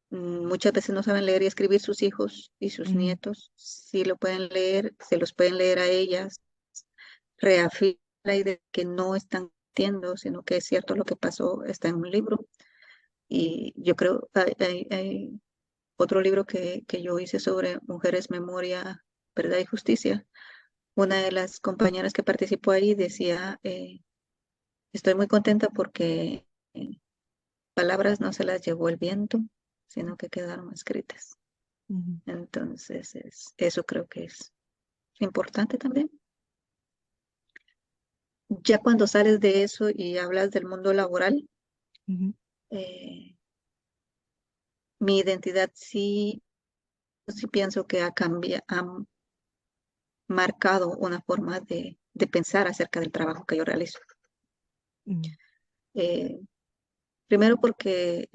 muchas veces no saben leer y escribir, sus hijos y sus ujú, nietos sí lo pueden leer, se los pueden leer a ellas, reafirma la idea de que no están mintiendo, sino que es cierto lo que pasó, está en un libro. Y yo creo, hay otro libro que yo hice sobre mujeres, memoria, verdad y justicia. Una de las compañeras que participó ahí decía, Estoy muy contenta porque palabras no se las llevó el viento, sino que quedaron escritas. Ujú, Entonces, eso creo que es importante también. Ya cuando sales de eso y hablas del mundo laboral, ujú, eh, mi identidad sí pienso que ha cambiado, ha marcado una forma de pensar acerca del trabajo que yo realizo. ujú, Eh, Primero porque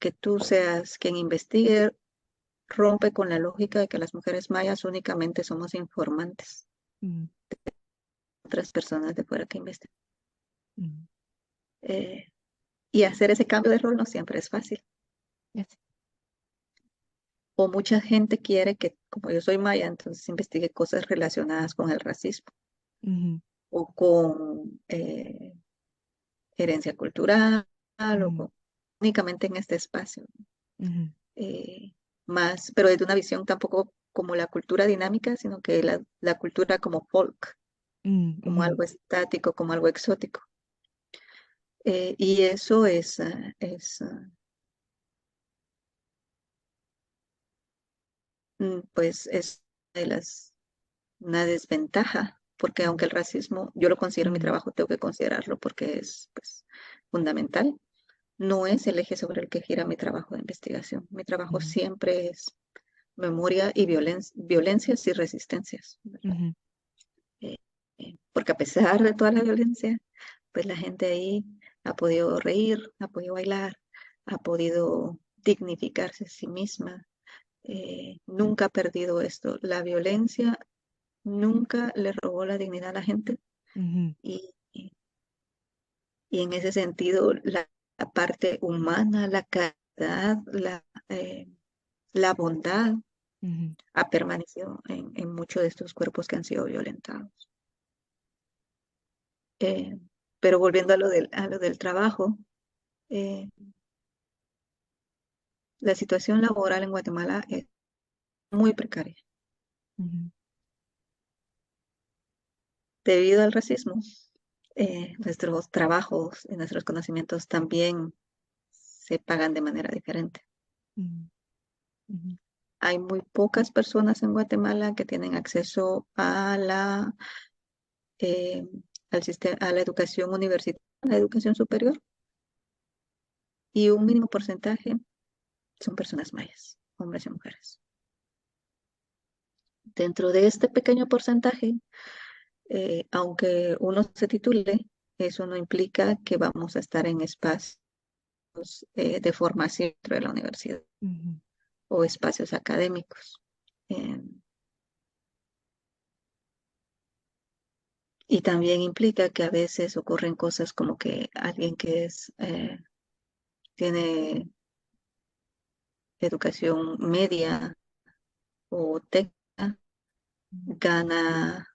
que tú seas quien investigue rompe con la lógica de que las mujeres mayas únicamente somos informantes, ujú, otras personas de fuera que investigan. ujú. Eh, y hacer ese cambio de rol no siempre es fácil. Yes. O mucha gente quiere que, como yo soy maya, entonces investigue cosas relacionadas con el racismo Ujú, o con herencia cultural o ujú, con, únicamente en este espacio. ujú, eh, Más, pero desde una visión tampoco como la cultura dinámica, sino que la cultura como folk, ujú, como ujú, algo estático, como algo exótico. Y eso pues, es de una desventaja, porque ujú, aunque el racismo, yo lo considero en mi ujú, trabajo, tengo que considerarlo porque es pues, fundamental, no es el eje sobre el que gira mi trabajo de investigación. Mi trabajo ujú, siempre es memoria y violencias y resistencias, ¿verdad? ujú, Eh, Porque a pesar de toda la violencia, pues la gente ahí ha podido reír, ha podido bailar, ha podido dignificarse a sí misma, nunca ha perdido esto. La violencia nunca le robó la dignidad a la gente ujú, y en ese sentido la parte humana, la caridad, la bondad ujú, ha permanecido en muchos de estos cuerpos que han sido violentados. Eh, pero volviendo a lo del trabajo, eh, la situación laboral en Guatemala es muy precaria ujú, debido al racismo. Nuestros trabajos y nuestros conocimientos también se pagan de manera diferente. ujú, ujú, Hay muy pocas personas en Guatemala que tienen acceso eh, al sistema, a la educación universitaria, a la educación superior, y un mínimo porcentaje son personas mayas, hombres y mujeres. Dentro de este pequeño porcentaje, aunque uno se titule, eso no implica que vamos a estar en espacios de formación dentro de la universidad ujú, o espacios académicos. Eh, y también implica que a veces ocurren cosas como que alguien que tiene educación media o técnica gana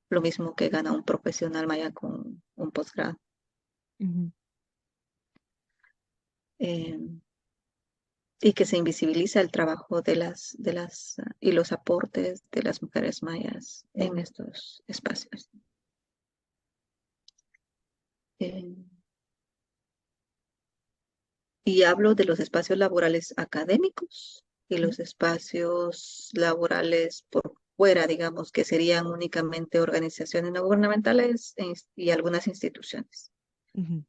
lo mismo que gana un profesional maya con un posgrado. ujú, Eh, y que se invisibiliza el trabajo y los aportes de las mujeres mayas en estos espacios. Eh, y hablo de los espacios laborales académicos y ujú, los espacios laborales por fuera, digamos, que serían únicamente organizaciones no gubernamentales y algunas instituciones. ujú.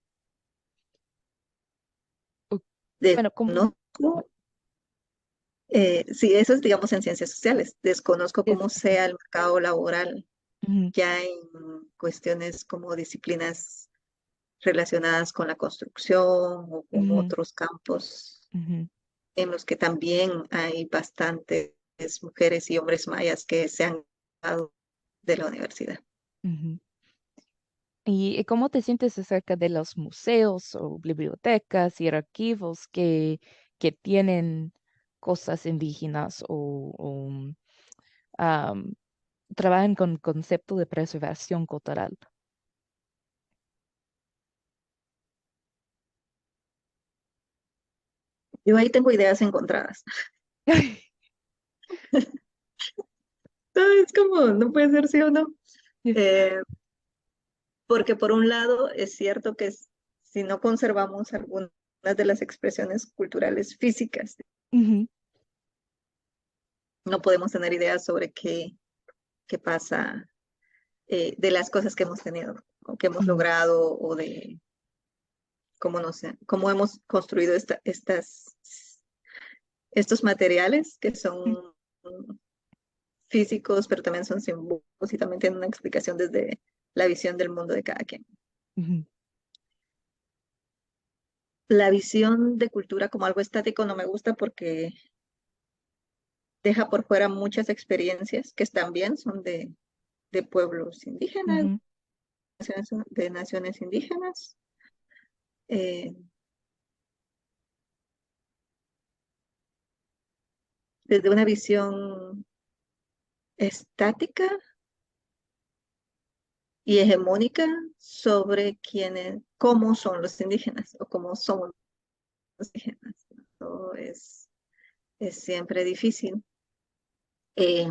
Ok. Bueno, como Desconozco, sí, eso es, digamos, en ciencias sociales. Desconozco es, cómo sea el mercado laboral ujú, ya en cuestiones como disciplinas relacionadas con la construcción o con ujú, otros campos ujú, en los que también hay bastantes mujeres y hombres mayas que se han graduado de la universidad. ujú. ¿Y cómo te sientes acerca de los museos o bibliotecas y archivos que tienen cosas indígenas o, am, trabajan con concepto de preservación cultural? Yo ahí tengo ideas encontradas. No, es como, no puede ser sí o no. Eh, Porque por un lado es cierto que si no conservamos algunas de las expresiones culturales físicas, Ujú, no podemos tener ideas sobre qué pasa de las cosas que hemos tenido o que hemos ujú, logrado o de cómo, cómo hemos construido estos materiales que son físicos, pero también son simbólicos y también tienen una explicación desde la visión del mundo de cada quien. ujú, La visión de cultura como algo estático no me gusta porque deja por fuera muchas experiencias que también son de pueblos indígenas, ujú, de naciones indígenas. eh, Desde una visión estática y hegemónica sobre cómo son los indígenas o cómo somos los indígenas. Todo es siempre difícil. Eh,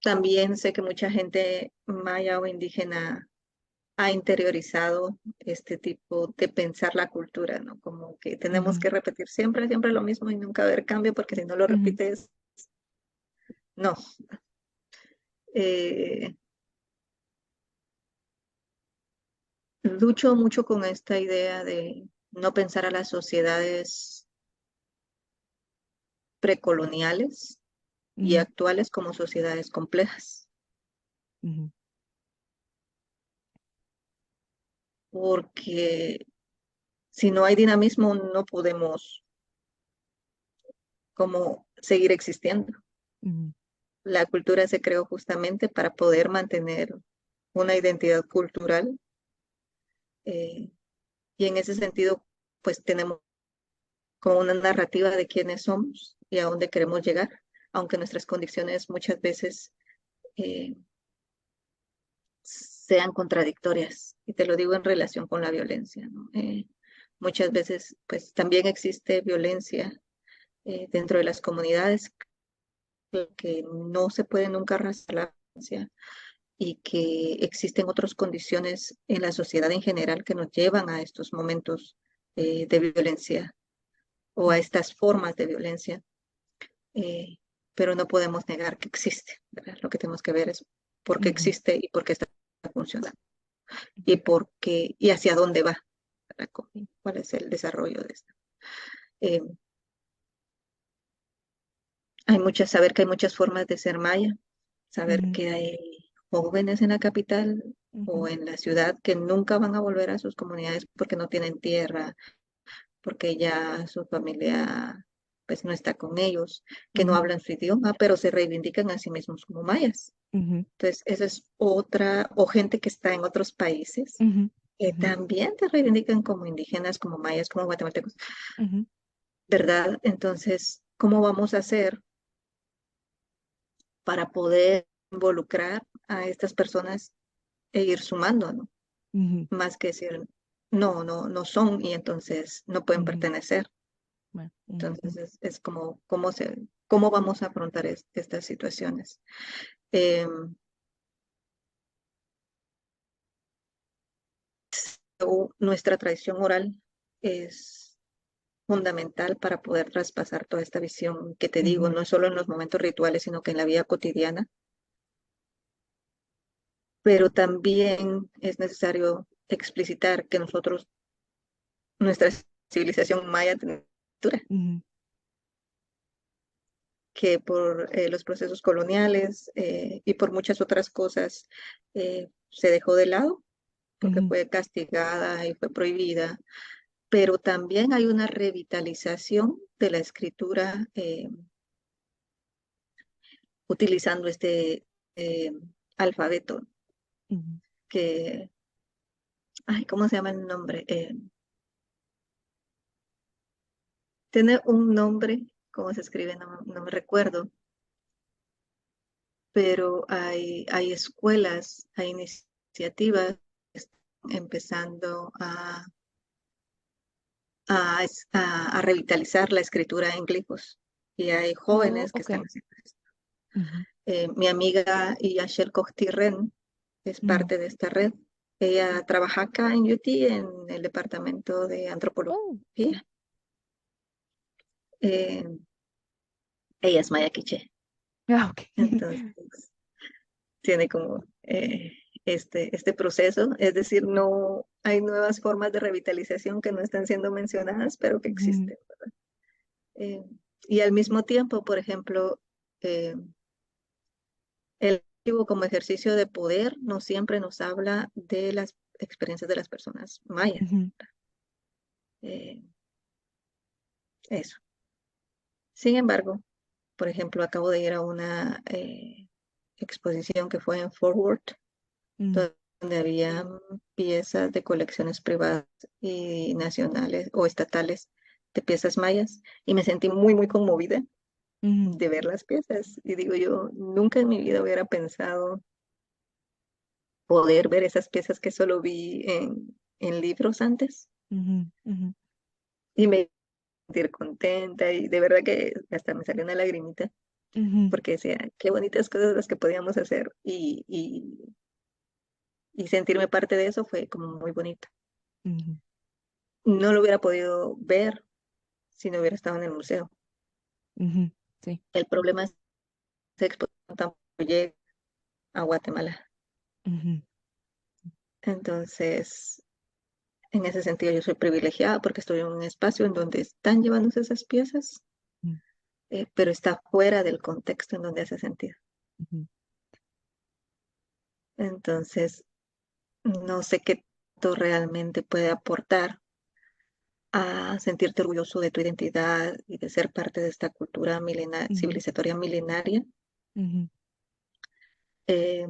También sé que mucha gente maya o indígena ha interiorizado este tipo de pensar la cultura, ¿no? Como que tenemos ujú, que repetir siempre, siempre lo mismo y nunca haber cambio, porque si no lo ujú, repites, no. Eh, Lucho mucho con esta idea de no pensar a las sociedades precoloniales y ujú, actuales como sociedades complejas, ujú, porque si no hay dinamismo no podemos como seguir existiendo. ujú, La cultura se creó justamente para poder mantener una identidad cultural eh, y en ese sentido pues tenemos como una narrativa de quiénes somos y a dónde queremos llegar, aunque nuestras condiciones muchas veces eh, sean contradictorias. Y te lo digo en relación con la violencia, ¿no? Muchas veces pues también existe violencia dentro de las comunidades que no se puede nunca rastrear la violencia y que existen otras condiciones en la sociedad en general que nos llevan a estos momentos de violencia o a ujú, estas formas de violencia, eh, pero no podemos negar que existe, ¿verdad? Lo que tenemos que ver es por qué ujú, existe y por qué está funcionando y por qué y hacia dónde va, ¿verdad? ¿Cuál es el desarrollo de esto? Eh, Saber que hay muchas formas de ser maya, saber ujú, que hay jóvenes en la capital o ujú, en la ciudad que nunca van a volver a sus comunidades porque no tienen tierra, porque ya su familia pues no está con ellos, que no ujú, hablan su idioma, pero se reivindican a sí mismos como mayas. ujú, Entonces, esa es otra, o gente que está en otros países, ujú, que ujú, también se reivindican como indígenas, como mayas, como guatemaltecos, ujú, ¿verdad? Entonces, ¿cómo vamos a hacer para poder involucrar a estas personas e ir sumando, ¿no? ujú, Más que decir, no son y entonces no pueden ujú. pertenecer. Bueno, ujú, Entonces es como, cómo vamos a afrontar estas situaciones. Eh, Nuestra tradición oral es fundamental para poder traspasar toda esta visión que te digo, ujú, no solo en los momentos rituales, sino que en la vida cotidiana, pero también es necesario explicitar que nuestra civilización maya, tiene cultura, ujú, que por los procesos coloniales y por muchas otras cosas se dejó de lado porque ujú, fue castigada y fue prohibida, pero también hay una revitalización de la escritura utilizando este eh, alfabeto ujú, que, ay, ¿cómo se llama el nombre? Tiene un nombre, ¿cómo se escribe? No me recuerdo, pero hay escuelas, hay iniciativas que están empezando a revitalizar la escritura en glifos y hay Oh, jóvenes que ok. están haciendo esto. Ujú, Mi amiga Yashel Costirren es Mm. parte de esta red. Ella trabaja acá en UT en el departamento de Oh, antropología. Eh, Ella es maya quiché, ok. entonces tiene como este proceso, es decir, no hay nuevas formas de revitalización que no están siendo mencionadas, pero que Ujú, existen. Eh, y al mismo tiempo, por ejemplo, eh, el activo como ejercicio de poder no siempre nos habla de las experiencias de las personas mayas. ujú, Eh, Eso. Sin embargo, por ejemplo, acabo de ir a una exposición que fue en Fort Worth, mm, donde había piezas de colecciones privadas y nacionales o estatales de piezas mayas, y me sentí muy, muy conmovida ujú, de ver las piezas. Y digo yo, nunca en mi vida hubiera pensado poder ver esas piezas que solo vi en libros antes. ujú, ujú, Y me sentir contenta y de verdad que hasta me salió una lagrimita ujú, porque decía, qué bonitas cosas las que podíamos hacer y sentirme parte de eso fue como muy bonito. ujú, No lo hubiera podido ver si no hubiera estado en el museo. ujú, sí. El problema es que esa exposición tampoco llega a Guatemala. Ujú, Entonces, en ese sentido yo soy privilegiada porque estoy en un espacio en donde están llevándose esas piezas, ujú, pero está fuera del contexto en donde hace sentido. ujú, Entonces, no sé qué tanto realmente puede aportar a sentirte orgulloso de tu identidad y de ser parte de esta cultura ujú, civilizatoria milenaria, ujú, eh,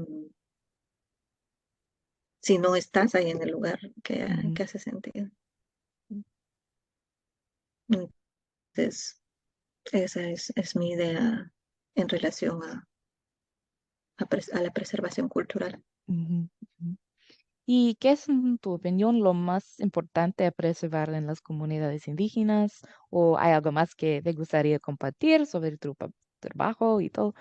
si no estás ahí en el lugar ujú, que hace sentido. ujú, Entonces, esa es mi idea en relación a la preservación cultural. ujú, ujú. ¿Y qué es, en tu opinión, lo más importante a preservar en las comunidades indígenas? ¿O hay algo más que te gustaría compartir sobre tu trabajo y todo?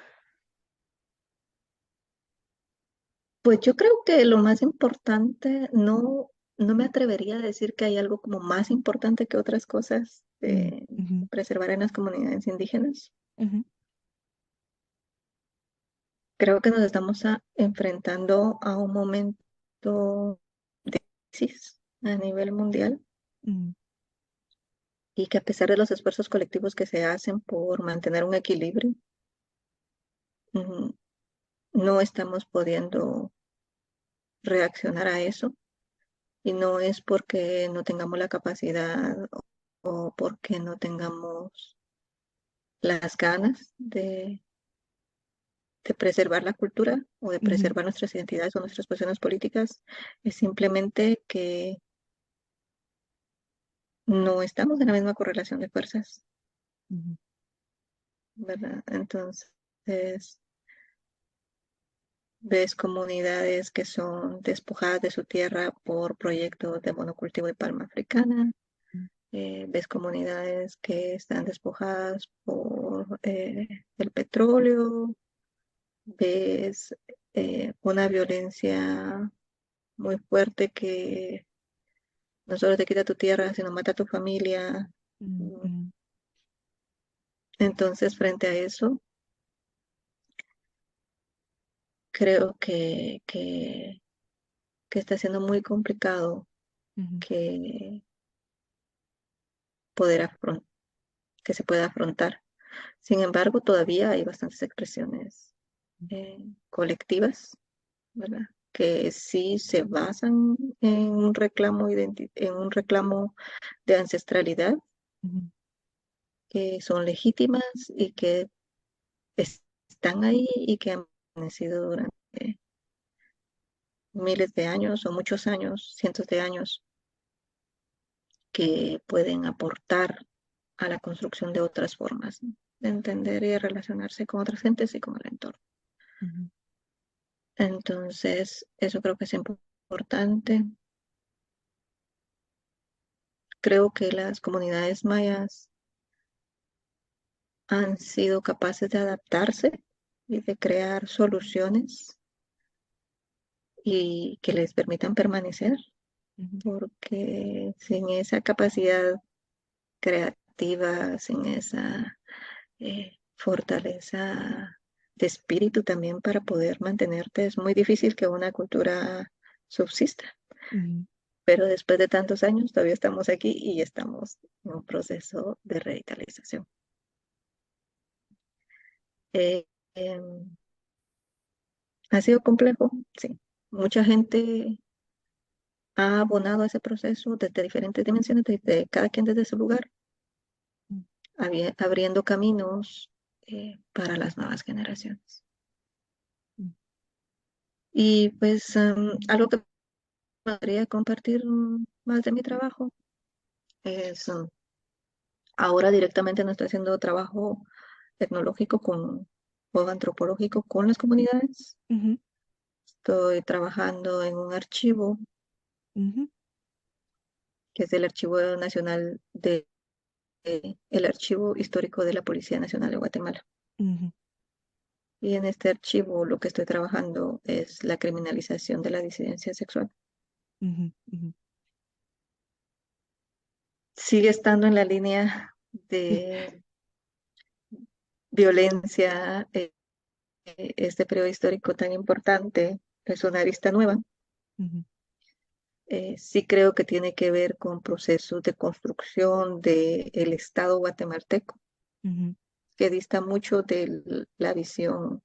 Pues yo creo que lo más importante, no me atrevería a decir que hay algo como más importante que otras cosas Mm, de ujú, preservar en las comunidades indígenas. ujú, Creo que nos estamos enfrentando a un momento de crisis a nivel mundial mm, y que a pesar de los esfuerzos colectivos que se hacen por mantener un equilibrio, mm, no estamos pudiendo reaccionar a eso, y no es porque no tengamos la capacidad o porque no tengamos las ganas de preservar la cultura o de ujú, preservar nuestras identidades o nuestras posiciones políticas, es simplemente que no estamos en la misma correlación de fuerzas, ujú, ¿verdad? Entonces, ves comunidades que son despojadas de su tierra por proyectos de monocultivo de palma africana, ves comunidades que están despojadas por el petróleo, ves una violencia muy fuerte que no solo te quita tu tierra, sino mata a tu familia. mm, Mm, mm, Entonces, frente a eso, creo que está siendo muy complicado ujú, que, poder que se pueda afrontar. Sin embargo, todavía hay bastantes expresiones colectivas, ¿verdad? Que sí se basan en un reclamo, en un reclamo de ancestralidad, ujú, que son legítimas y que están ahí y que han permanecido durante miles de años o muchos años, cientos de años, que pueden aportar a la construcción de otras formas, ¿no? De entender y relacionarse con otras gentes y con el entorno. ujú, Entonces, eso creo que es importante. Creo que las comunidades mayas han sido capaces de adaptarse y de crear soluciones y que les permitan permanecer, ujú, porque sin esa capacidad creativa, sin esa fortaleza de espíritu también para poder mantenerte, es muy difícil que una cultura subsista. ujú, Pero después de tantos años todavía estamos aquí y estamos en un proceso de revitalización. Eh, em, ha sido complejo, sí. Mucha gente ha abonado a ese proceso desde diferentes dimensiones, desde cada quien desde su lugar, abriendo caminos para las nuevas generaciones. ujú, Y pues algo que podría compartir más de mi trabajo es, ahora directamente no estoy haciendo trabajo tecnológico o antropológico con las comunidades. ujú, Estoy trabajando en un archivo ujú, que es el Archivo Nacional el Archivo Histórico de la Policía Nacional de Guatemala. ujú, Y en este archivo lo que estoy trabajando es la criminalización de la disidencia sexual. ujú, ujú. Sigue estando en la línea de violencia, este periodo histórico tan importante, es una arista nueva. Ujú, Sí creo que tiene que ver con procesos de construcción del Estado guatemalteco, ujú, que dista mucho de la visión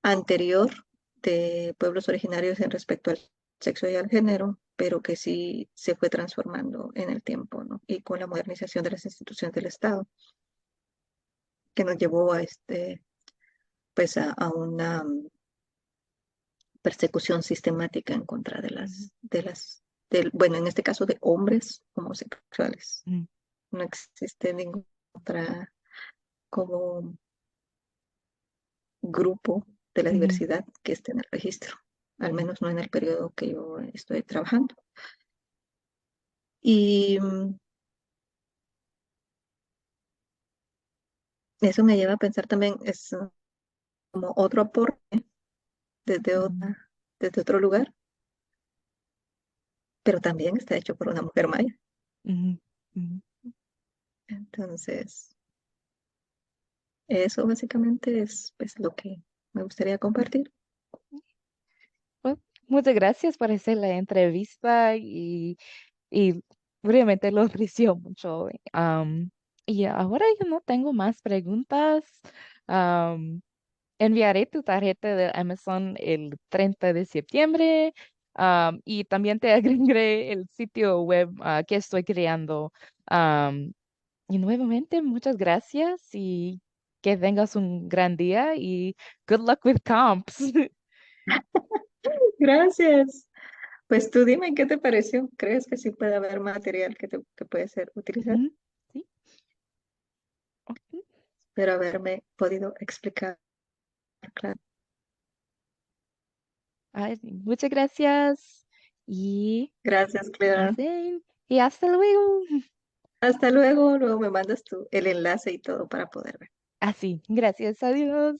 anterior de pueblos originarios en respecto al sexo y al género, pero que sí se fue transformando en el tiempo, ¿no? Y con la modernización de las instituciones del Estado, que nos llevó a pues a una persecución sistemática en contra ujú, bueno, en este caso de hombres homosexuales. ujú, No existe ninguna otra como grupo de la ujú, diversidad que esté en el registro, al ujú. menos no en el periodo que yo estoy trabajando. Y eso me lleva a pensar también, es como otro aporte desde Ujú, desde otro lugar, pero también está hecho por una mujer maya. ujú, ujú. Entonces, eso básicamente es pues, lo que me gustaría compartir. Pues, muchas gracias por hacer la entrevista y realmente lo aprecio mucho. Y ahora yo no tengo más preguntas. Am, Enviaré tu tarjeta de Amazon el 30 de septiembre. Y también te agregaré el sitio web que estoy creando. Am, y nuevamente, muchas gracias y que tengas un gran día y good luck with comps. Gracias. Pues tú dime qué te pareció. ¿Crees que sí puede haber material que puede ser utilizado? Ujú, sí, ok. Espero haberme podido explicar claro. Ay, muchas gracias y, Gracias, Clara. sí, y hasta luego. Hasta luego. Luego me mandas el enlace y todo para poder ver. Así, gracias a Dios.